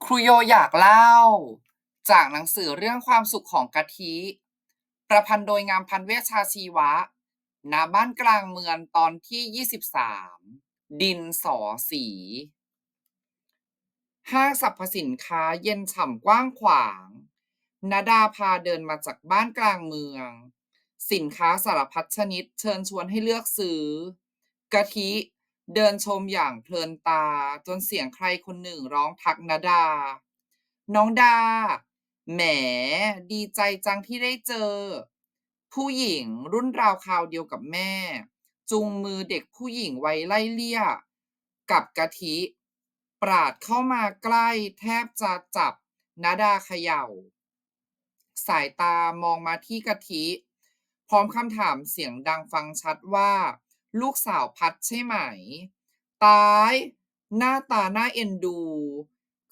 ครูโยอยากเล่าจากหนังสือเรื่องความสุขของกะทิประพันธ์โดยงามพันธ์เวชชาชีวะณบ้านกลางเมืองตอนที่23ดินสอสีห้างสรรพสินค้าเย็นฉ่ำกว้างขวางนาดาพาเดินมาจากบ้านกลางเมืองสินค้าสารพัดชนิดเชิญชวนให้เลือกซื้อกะทิเดินชมอย่างเพลินตาจนเสียงใครคนหนึ่งร้องทักนาดาน้องดาแหมดีใจจังที่ได้เจอผู้หญิงรุ่นราวคราวเดียวกับแม่จูงมือเด็กผู้หญิงไว้ไล่เลี่ยกับกะทิปราดเข้ามาใกล้แทบจะจับนาดาเขย่าสายตามองมาที่กะทิพร้อมคำถามเสียงดังฟังชัดว่าลูกสาวพัดใช่ไหมตายหน้าตาน่าเอ็นดู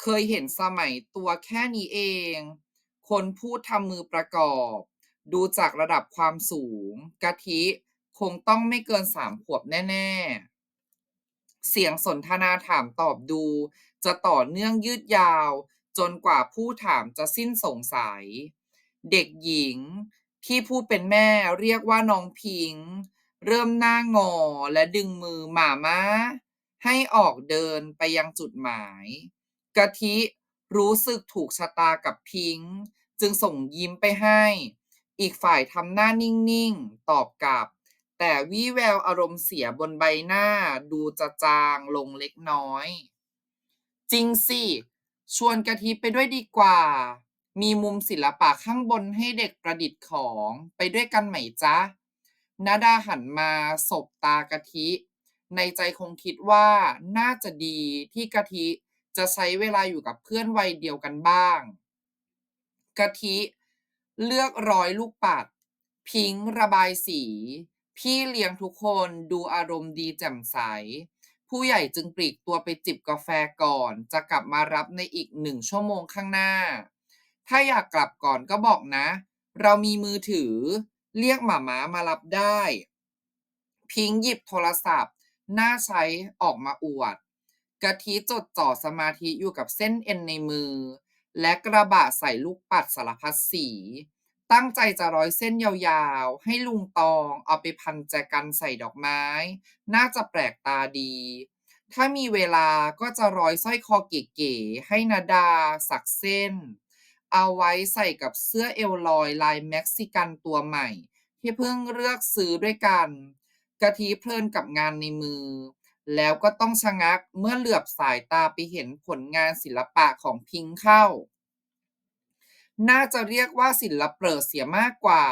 เคยเห็นสมัยตัวแค่นี้เองคนพูดทำมือประกอบดูจากระดับความสูงกะทิคงต้องไม่เกิน3 ขวบแน่ๆเสียงสนทนาถามตอบดูจะต่อเนื่องยืดยาวจนกว่าผู้ถามจะสิ้นสงสัยเด็กหญิงที่ผู้เป็นแม่เรียกว่าน้องพิงค์เริ่มหน้างอและดึงมือหม่าม้าให้ออกเดินไปยังจุดหมายกะทิรู้สึกถูกชะตากับพิงค์จึงส่งยิ้มไปให้อีกฝ่ายทำหน้านิ่งๆตอบกลับแต่วี่แววอารมณ์เสียบนใบหน้าดูจะจางลงเล็กน้อยจริงสิชวนกะทิไปด้วยดีกว่ามีมุมศิลปะข้างบนให้เด็กประดิษฐ์ของไปด้วยกันไหมจ๊ะนาดาหันมาสบตากะทิในใจคงคิดว่าน่าจะดีที่กะทิจะใช้เวลาอยู่กับเพื่อนวัยเดียวกันบ้างกะทิเลือกร้อยลูกปัดพิงค์ระบายสีพี่เลี้ยงทุกคนดูอารมณ์ดีแจ่มใสผู้ใหญ่จึงปลีกตัวไปจิบกาแฟก่อนจะกลับมารับในอีก1 ชั่วโมงข้างหน้าถ้าอยากกลับก่อนก็บอกนะเรามีมือถือเรียกหม่าม้ามารับได้พิงค์หยิบโทรศัพท์น่าใช้ออกมาอวดกะทิจดจ่อสมาธิอยู่กับเส้นเอ็นในมือและกระบะใส่ลูกปัดสารพัดสีตั้งใจจะร้อยเส้นยาวๆให้ลุงตองเอาไปพันแจกันใส่ดอกไม้น่าจะแปลกตาดีถ้ามีเวลาก็จะร้อยสร้อยคอเก๋ๆให้นาดาสักเส้นเอาไว้ใส่กับเสื้อเอวลอยลายเม็กซิกันตัวใหม่ที่เพิ่งเลือกซื้อด้วยกันกะทิเพลินกับงานในมือแล้วก็ต้องชะงักเมื่อเหลือบสายตาไปเห็นผลงานศิลปะของพิงค์เข้าน่าจะเรียกว่าศิลปะเสียมากกว่า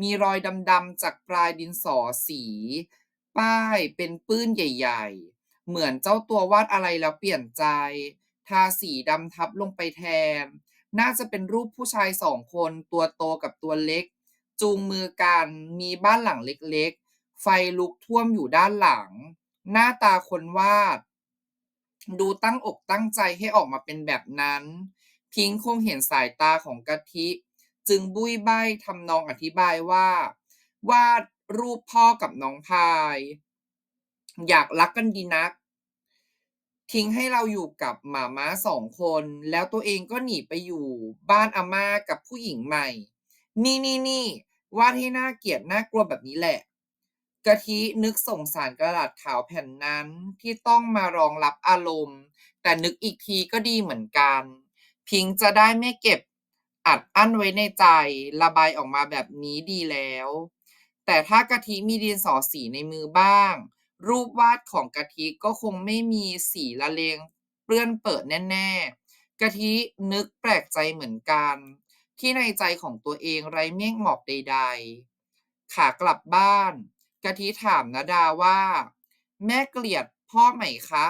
มีรอยดำๆจากปลายดินสอสีป้ายเป็นปื้นใหญ่ๆเหมือนเจ้าตัววาดอะไรแล้วเปลี่ยนใจทาสีดำทับลงไปแทนน่าจะเป็นรูปผู้ชาย2 คนตัวโตกับตัวเล็กจูงมือกันมีบ้านหลังเล็กๆไฟลุกท่วมอยู่ด้านหลังหน้าตาคนวาดดูตั้งอกตั้งใจให้ออกมาเป็นแบบนั้นพิงค์คงเห็นสายตาของกะทิจึงบุ้ยใบ้ทำนองอธิบายว่าวาดรูปพ่อกับน้องพายอยากรักกันดีนักทิ้งให้เราอยู่กับหมาม้า2 คนแล้วตัวเองก็หนีไปอยู่บ้านอาม่ากับผู้หญิงใหม่นี่วาดให้น่าเกลียดน่ากลัวแบบนี้แหละกะทินึกสงสารกระดาษขาวแผ่นนั้นที่ต้องมารองรับอารมณ์แต่นึกอีกทีก็ดีเหมือนกันพิงค์จะได้ไม่เก็บอัดอั้นไว้ในใจระบายออกมาแบบนี้ดีแล้วแต่ถ้ากะทิมีดินสอสีในมือบ้างรูปวาดของกะทิก็คงไม่มีสีละเลงเปื้อนเปิดแน่ๆกะทินึกแปลกใจเหมือนกันที่ในใจของตัวเองไร้เมฆหมอกใดๆขากลับบ้านกะทิถามนดาว่าแม่เกลียดพ่อไหมคะ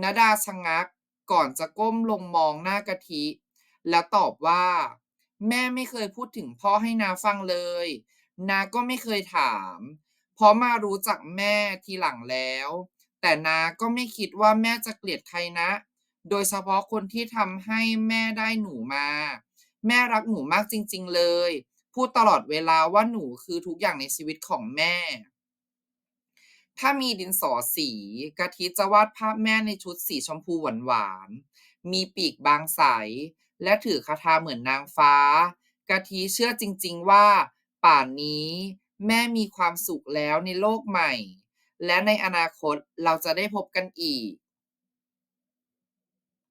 นดาชะงักก่อนจะก้มลงมองหน้ากะทิแล้วตอบว่าแม่ไม่เคยพูดถึงพ่อให้นาฟังเลยนาก็ไม่เคยถามเพราะมารู้จักแม่ทีหลังแล้วแต่นาก็ไม่คิดว่าแม่จะเกลียดใครนะโดยเฉพาะคนที่ทำให้แม่ได้หนูมาแม่รักหนูมากจริงๆเลยพูดตลอดเวลาว่าหนูคือทุกอย่างในชีวิตของแม่ ถ้ามีดินสอสีกะทิจะวาดภาพแม่ในชุดสีชมพูหวานๆมีปีกบางใสและถือคาถาเหมือนนางฟ้ากะทิเชื่อจริงๆว่าป่านนี้แม่มีความสุขแล้วในโลกใหม่และในอนาคตเราจะได้พบกันอีก